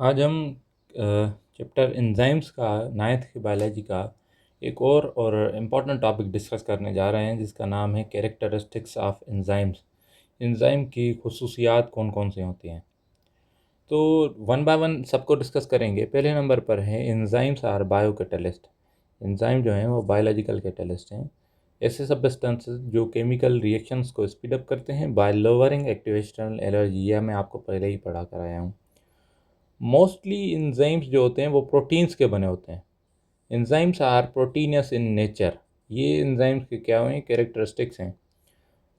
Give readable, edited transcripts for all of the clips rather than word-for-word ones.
आज हम chapter enzymes का नाइन्थ की बायोलॉजी का एक और इम्पॉर्टेंट टॉपिक डिस्कस करने जा रहे हैं, जिसका नाम है कैरेक्टरिस्टिक्स ऑफ एंजाइम्स। एंजाइम की खुसूसियात कौन कौन सी होती हैं, तो वन बाय वन सबको डिस्कस करेंगे। पहले नंबर पर है enzymes are bio catalyst. Enzyme जो हैं वो बायोलॉजिकल कैटलिस्ट हैं, ऐसे सब्सटेंसेस जो केमिकल रिएक्शंस को स्पीड अप करते हैं बाय लोअरिंग एक्टिवेशनल एनर्जी। यह मैं आपको पहले ही पढ़ा कर आया हूँ। मोस्टली एंजाइम्स जो होते हैं वो प्रोटीन्स के बने होते हैं। Enzymes are proteinous in nature. ये एंजाइम्स के क्या हुए कैरेक्टरिस्टिक्स हैं।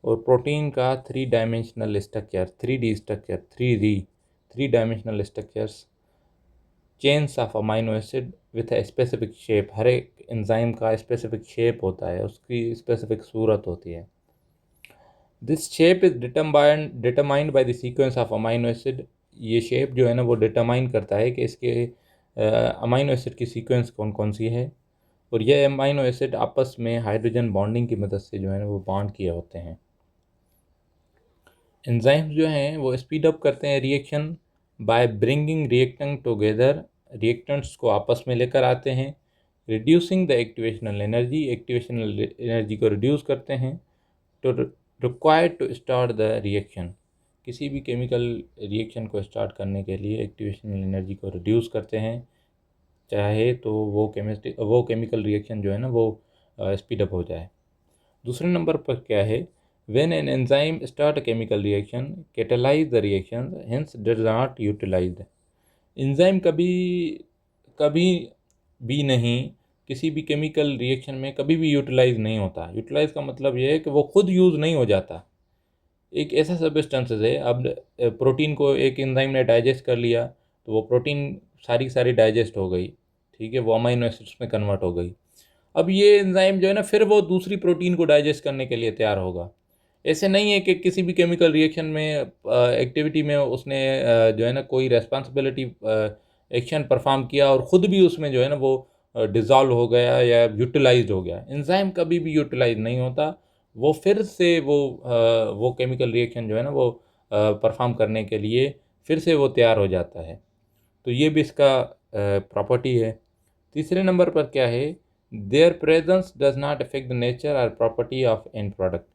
और प्रोटीन का three dimensional structure, three dimensional structures, chains of amino acid with a specific shape. हर एक एंजाइम का स्पेसिफिक शेप होता है, उसकी स्पेसिफिक सूरत होती है। This shape is determined by the sequence of amino acid. ये शेप जो है ना वो डिटरमाइन करता है कि इसके अमाइनो एसिड की सीक्वेंस कौन कौन सी है, और ये अमाइनो एसिड आपस में हाइड्रोजन बॉन्डिंग की मदद से जो है ना वो बॉन्ड किए होते हैं। एंजाइम्स जो हैं वो स्पीड अप करते हैं reaction by bringing reactant together. Reactants को आपस में लेकर आते हैं। Reducing the activational energy, activational energy को रिड्यूस करते हैं। तो required to start the reaction, किसी भी केमिकल रिएक्शन को स्टार्ट करने के लिए एक्टिवेशनल एनर्जी को रिड्यूस करते हैं, चाहे तो वो केमिकल रिएक्शन जो है ना वो स्पीड अप हो जाए। दूसरे नंबर पर क्या है, when an enzyme start a chemical reaction catalyze the reaction hence does not utilize. Enzyme कभी कभी भी नहीं, किसी भी केमिकल रिएक्शन में कभी भी यूटिलाइज नहीं होता। यूटिलाइज का मतलब यह है कि वो खुद यूज़ नहीं हो जाता। एक ऐसा सब्सटेंसेस है, अब प्रोटीन को एक एंजाइम ने डाइजेस्ट कर लिया तो वो प्रोटीन सारी की सारी डाइजेस्ट हो गई, ठीक है, वो अमाइनो एसिड्स में कन्वर्ट हो गई। अब ये एंजाइम जो है ना फिर वो दूसरी प्रोटीन को डाइजेस्ट करने के लिए तैयार होगा। ऐसे नहीं है कि किसी भी केमिकल रिएक्शन में एक्टिविटी में उसने जो है ना कोई रेस्पॉन्सिबिलिटी एक्शन परफॉर्म किया और ख़ुद भी उसमें जो है ना वो डिज़ोल्व हो गया या यूटिलाइज्ड हो गया। एंजाइम कभी भी यूटिलाइज नहीं होता, वो फिर से वो केमिकल रिएक्शन जो है ना वो परफॉर्म करने के लिए फिर से वो तैयार हो जाता है। तो ये भी इसका प्रॉपर्टी है। तीसरे नंबर पर क्या है, there presence does not affect the nature और प्रॉपर्टी ऑफ एंड प्रोडक्ट।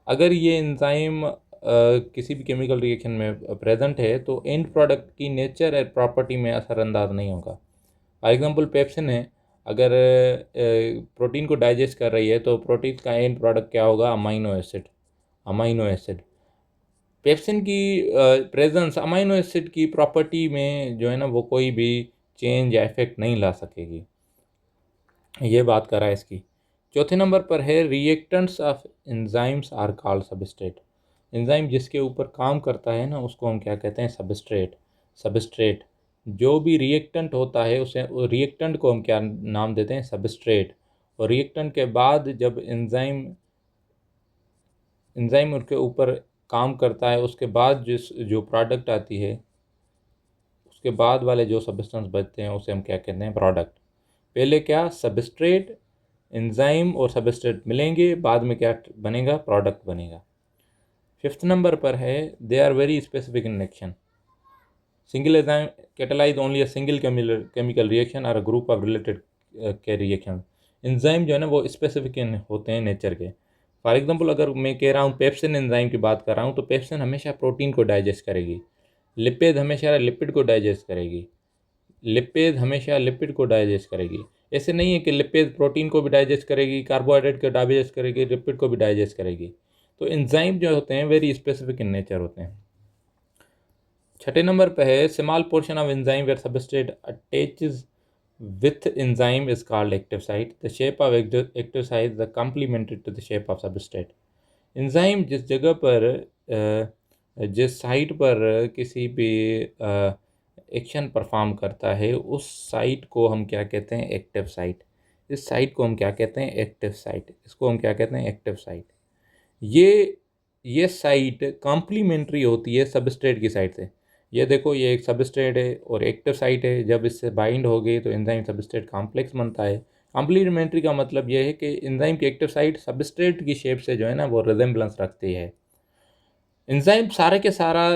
अगर ये एंजाइम किसी भी केमिकल रिएक्शन में प्रेजेंट है तो एंड प्रोडक्ट की नेचर और प्रॉपर्टी में असरअंदाज नहीं होगा। फॉर एग्जांपल पेप्सिन है, अगर प्रोटीन को डाइजेस्ट कर रही है तो प्रोटीन का एंड प्रोडक्ट क्या होगा, अमाइनो एसिड। पेप्सिन की प्रेजेंस अमाइनो एसिड की प्रॉपर्टी में जो है ना वो कोई भी चेंज या इफेक्ट नहीं ला सकेगी। ये बात करा है इसकी। चौथे नंबर पर है reactants of enzymes are called substrate. Enzyme जिसके ऊपर काम करता है ना उसको हम क्या कहते हैं, सबस्ट्रेट। जो भी रिएक्टेंट होता है उसे रिएक्टेंट को हम क्या नाम देते हैं, सबस्ट्रेट। और रिएक्टेंट के बाद जब एंजाइम उसके ऊपर काम करता है उसके बाद जो प्रोडक्ट आती है, उसके बाद वाले जो सब्सटेंस बचते हैं उसे हम क्या कहते हैं, प्रोडक्ट। पहले क्या, सबस्ट्रेट, एंजाइम और सबस्ट्रेट मिलेंगे, बाद में क्या बनेगा, प्रोडक्ट बनेगा। फिफ्थ नंबर पर है they are very specific in action. Single enzyme catalyze only a single chemical reaction और अ ग्रुप ऑफ रिलेटेड के रिएक्शन। एंजाइम जो है ना वो स्पेसिफिक होते हैं नेचर के। फॉर एग्जांपल अगर मैं कह रहा हूँ पेप्सिन एंजाइम की बात कर रहा हूँ तो पेप्सिन हमेशा प्रोटीन को डाइजेस्ट करेगी। लिपिड हमेशा लिपिड को डाइजेस्ट करेगी। लिपिड हमेशा लिपिड को डाइजेस्ट करेगी। ऐसे नहीं है कि लिपिड प्रोटीन को भी डाइजेस्ट करेगी, कार्बोहाइड्रेट को डाइजेस्ट करेगी, लिपिड को भी डाइजेस्ट करेगी। तो एंजाइम जो होते हैं वेरी स्पेसिफिक इन नेचर होते हैं। छठे नंबर पे है small portion of enzyme where substrate attaches with enzyme is called active site. The shape of active site the complementary to the shape of substrate. Enzyme जिस जगह पर जिस site पर किसी भी एक्शन परफॉर्म करता है उस साइट को हम क्या कहते हैं, एक्टिव साइट। इस साइट को हम क्या कहते हैं, एक्टिव साइट। इसको हम क्या कहते हैं, एक्टिव साइट। ये साइट कॉम्प्लीमेंट्री होती है सबस्ट्रेट की साइड से। ये देखो, ये एक सबस्ट्रेट है और एक्टिव साइट है। जब इससे बाइंड हो गई तो एंजाइम सबस्ट्रेट कॉम्प्लेक्स बनता है। कॉम्प्लीमेंट्री का मतलब ये है कि एंजाइम की एक्टिव साइट सबस्ट्रेट की शेप से जो है ना वो रिजेम्बलेंस रखती है। एंजाइम सारे के सारा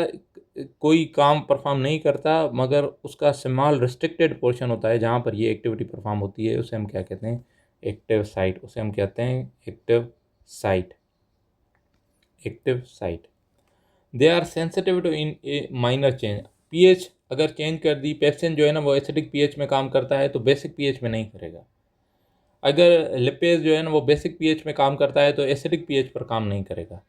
कोई काम परफॉर्म नहीं करता, मगर उसका स्मॉल रिस्ट्रिक्टेड पोर्शन होता है जहाँ पर ये एक्टिविटी परफॉर्म होती है, उसे हम क्या कहते हैं, एक्टिव साइट। उसे हम कहते हैं active site. Active site. They are sensitive to in minor change. PH अगर चेंज कर दी, पेप्सिन जो है ना वो एसिडिक पीएच में काम करता है तो बेसिक पीएच में नहीं करेगा। अगर लिपेज जो है ना वो बेसिक पीएच में काम करता है तो एसिडिक पीएच पर काम नहीं करेगा।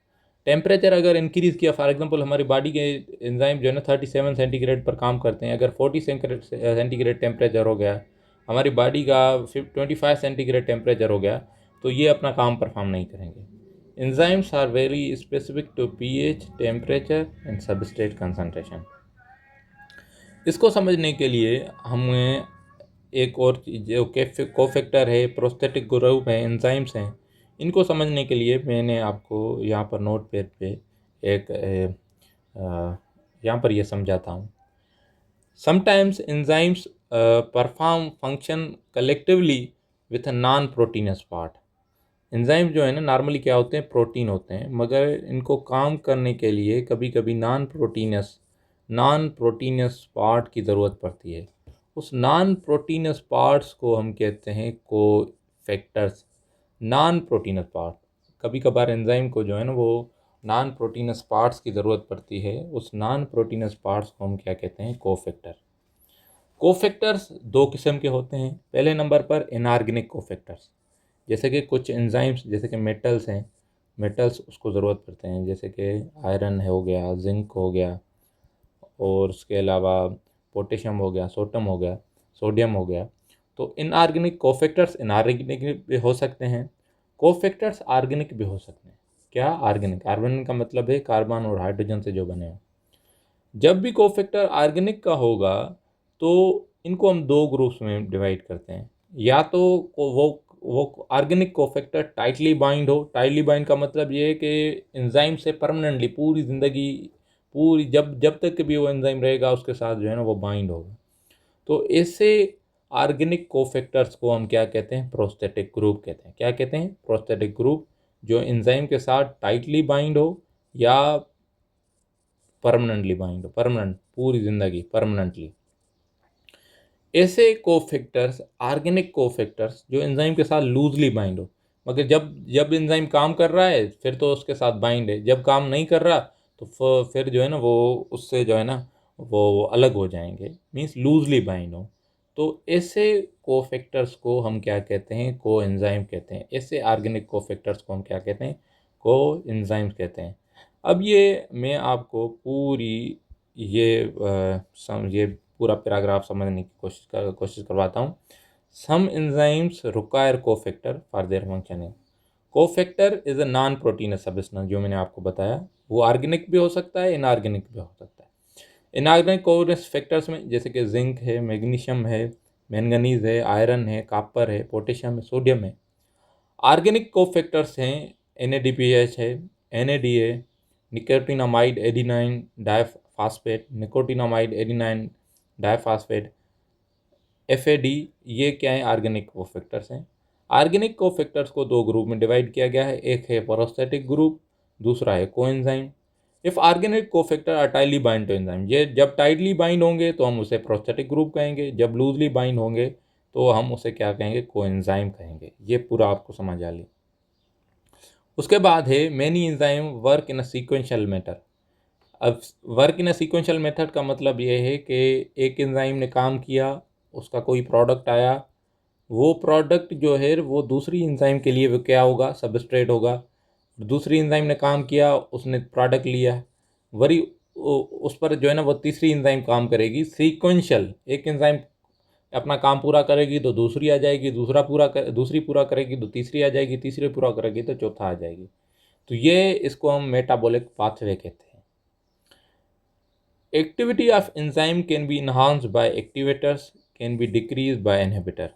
टेम्परेचर अगर इंक्रीज़ किया, फॉर एग्जांपल हमारी बॉडी के एंजाइम जो है ना 37 सेंटीग्रेड पर काम करते हैं, अगर 40 सेंटीग्रेड टेम्परेचर हो गया, हमारी बॉडी का 25 सेंटीग्रेड टेम्परेचर हो गया, तो ये अपना काम परफॉर्म नहीं करेंगे। Enzymes are very specific to pH, temperature and substrate concentration. इसको समझने के लिए हमें एक और जो कोफैक्टर है, प्रोस्थेटिक ग्रुप है, एंजाइम्स हैं, इनको समझने के लिए मैंने आपको यहाँ पर नोट पैड पे एक यहाँ पर ये समझाता हूँ। Sometimes enzymes perform function collectively with a non proteins part. Enzyme जो है ना नॉर्मली क्या होते हैं, प्रोटीन होते हैं, मगर इनको काम करने के लिए कभी कभी नॉन प्रोटीनस पार्ट की ज़रूरत पड़ती है। उस नॉन प्रोटीनस पार्ट्स को हम कहते हैं कोफैक्टर्स। नॉन प्रोटीनस पार्ट, कभी कभार एंजाइम को जो है ना वो नॉन प्रोटीनस पार्ट्स की ज़रूरत पड़ती है, उस नॉन प्रोटीनस पार्ट्स को हम क्या कहते हैं, कोफैक्टर। कोफैक्टर्स दो किस्म के होते हैं। पहले नंबर पर इनऑर्गेनिक कोफैक्टर्स, जैसे कि कुछ एंजाइम्स, जैसे कि मेटल्स हैं, मेटल्स उसको ज़रूरत पड़ते हैं, जैसे कि आयरन हो गया, जिंक हो गया, और उसके अलावा पोटेशियम हो गया, सोटम हो गया, सोडियम हो गया। तो इनऑर्गेनिक कोफैक्टर्स इनऑर्गेनिक भी हो सकते हैं, कोफैक्टर्स ऑर्गेनिक भी हो सकते हैं। क्या ऑर्गेनिक? ऑर्गेनिक का मतलब है कार्बन और हाइड्रोजन से जो बने हो। जब भी कोफैक्टर ऑर्गेनिक का होगा तो इनको हम दो ग्रुप्स में डिवाइड करते हैं। या तो वो ऑर्गेनिक कोफैक्टर टाइटली बाइंड हो। टाइटली बाइंड का मतलब ये है कि एंजाइम से परमानेंटली पूरी ज़िंदगी, पूरी जब जब तक भी वो एंजाइम रहेगा उसके साथ जो है ना वो बाइंड होगा। तो ऐसे ऑर्गेनिक कोफैक्टर्स को हम क्या कहते हैं, प्रोस्थेटिक ग्रुप कहते हैं। क्या कहते हैं? प्रोस्थेटिक ग्रुप, जो एंजाइम के साथ टाइटली बाइंड हो या परमानेंटली बाइंड हो, परमानेंट, पूरी ज़िंदगी परमानेंटली। ऐसे कोफैक्टर्स, ऑर्गेनिक कोफैक्टर्स जो एंजाइम के साथ लूजली बाइंड हो, मगर जब जब एंजाइम काम कर रहा है फिर तो उसके साथ बाइंड है, जब काम नहीं कर रहा तो फिर जो है ना वो उससे जो है ना वो अलग हो जाएंगे, मीन्स लूजली बाइंड हो। तो ऐसे कोफैक्टर्स को हम क्या कहते हैं, को एंजाइम कहते हैं। ऐसे ऑर्गेनिक कोफैक्टर्स को हम क्या कहते हैं, को एंजाइम्स कहते हैं। अब ये मैं आपको पूरी ये पूरा पैराग्राफ समझने की कोशिश करवाता हूँ। Some enzymes require cofactor for their functioning. Cofactor is a non proteinous substance, जो मैंने आपको बताया वो ऑर्गेनिक भी हो सकता है, इनऑर्गेनिक भी हो सकता है। इनऑर्गेनिक कोफैक्टर्स में जैसे कि जिंक है, मैग्नीशियम है, मैंगनीज है, आयरन है, कॉपर है, पोटेशियम है, सोडियम है। ऑर्गेनिक कोफैक्टर्स हैं NADPH है, NAD है, nicotinamide adenine diphosphate, nicotinamide adenine diphosphate, FAD। ये क्या है? ऑर्गेनिक कोफैक्टर्स हैं। ऑर्गेनिक कोफैक्टर्स को दो ग्रुप में डिवाइड किया गया है, एक है प्रोस्थेटिक ग्रुप, दूसरा है coenzyme. If organic cofactor are tightly bind to enzyme, ये जब टाइटली बाइंड होंगे तो हम उसे प्रोस्थेटिक ग्रुप कहेंगे, जब लूजली बाइंड होंगे तो हम उसे क्या कहेंगे, कोएंजाइम कहेंगे। ये पूरा आपको समझ आ ली। उसके बाद है many enzyme work in a sequential method. अब work in a sequential method का मतलब ये है कि एक एंजाइम ने काम किया, उसका कोई प्रोडक्ट आया, वो प्रोडक्ट जो है वो दूसरी एंजाइम के लिए वो क्या होगा, सबस्ट्रेट होगा। दूसरी एंजाइम ने काम किया, उसने प्रोडक्ट लिया, वरी उस पर जो है ना वो तीसरी एंजाइम काम करेगी सीक्वेंशियल। एक एंजाइम अपना काम पूरा करेगी तो दूसरी आ जाएगी, दूसरी पूरा करेगी तो तीसरी आ जाएगी, तीसरी पूरा करेगी तो चौथा आ जाएगी। तो ये इसको हम मेटाबॉलिक पाथवे कहते हैं। Activity of enzyme can be enhanced by activators, can be decrease by inhibitor.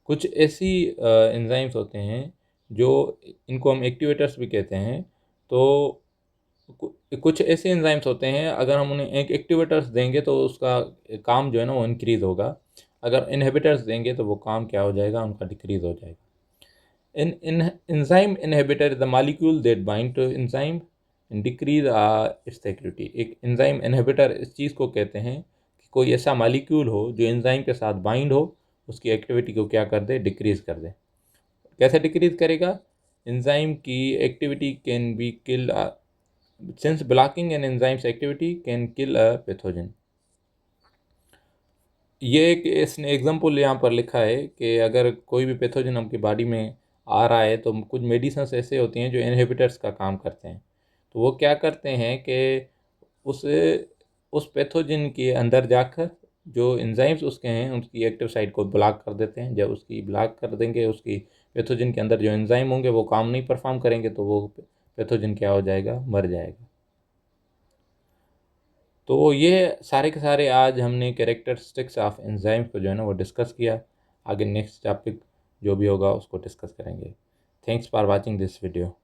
कुछ ऐसी एंजाइम्स होते हैं जो, इनको हम एक्टिवेटर्स भी कहते हैं। तो कुछ ऐसे एंजाइम्स होते हैं, अगर हम उन्हें एक एक्टिवेटर्स देंगे तो उसका काम जो है ना वो इंक्रीज़ होगा, अगर इनहिबिटर्स देंगे तो वो काम क्या हो जाएगा, उनका डिक्रीज़ हो जाएगा। In enzyme inhibitor is the molecule that bind to enzyme and decrease its activity. एक एंजाइम इनहिबिटर इस चीज़ को कहते हैं कि कोई ऐसा मालिक्यूल हो जो एंजाइम के साथ बाइंड हो, उसकी एक्टिविटी को क्या कर दे, डिक्रीज कर दे। कैसे डिक्रीज करेगा? एंजाइम की activity can be kill, since blocking an enzymes activity can kill a pathogen. ये एक इसने एग्जाम्पल यहाँ पर लिखा है कि अगर कोई भी पैथोजन आपकी बॉडी में आ रहा है तो कुछ मेडिसिन्स ऐसे होती हैं जो इनहिबिटर्स का काम करते हैं। तो वो क्या करते हैं कि उस उस पैथोजन के अंदर जाकर जो एंजाइम्स उसके हैं उसकी एक्टिव साइट को ब्लॉक कर देते हैं। जब उसकी ब्लॉक कर देंगे, उसकी पैथोजन के अंदर जो एंजाइम होंगे वो काम नहीं परफॉर्म करेंगे, तो वो पैथोजन क्या हो जाएगा, मर जाएगा। तो ये सारे के सारे आज हमने कैरेक्टरिस्टिक्स ऑफ एंजाइम्स को जो है ना वो डिस्कस किया। आगे नेक्स्ट टॉपिक जो भी होगा उसको डिस्कस करेंगे। Thanks for watching this video.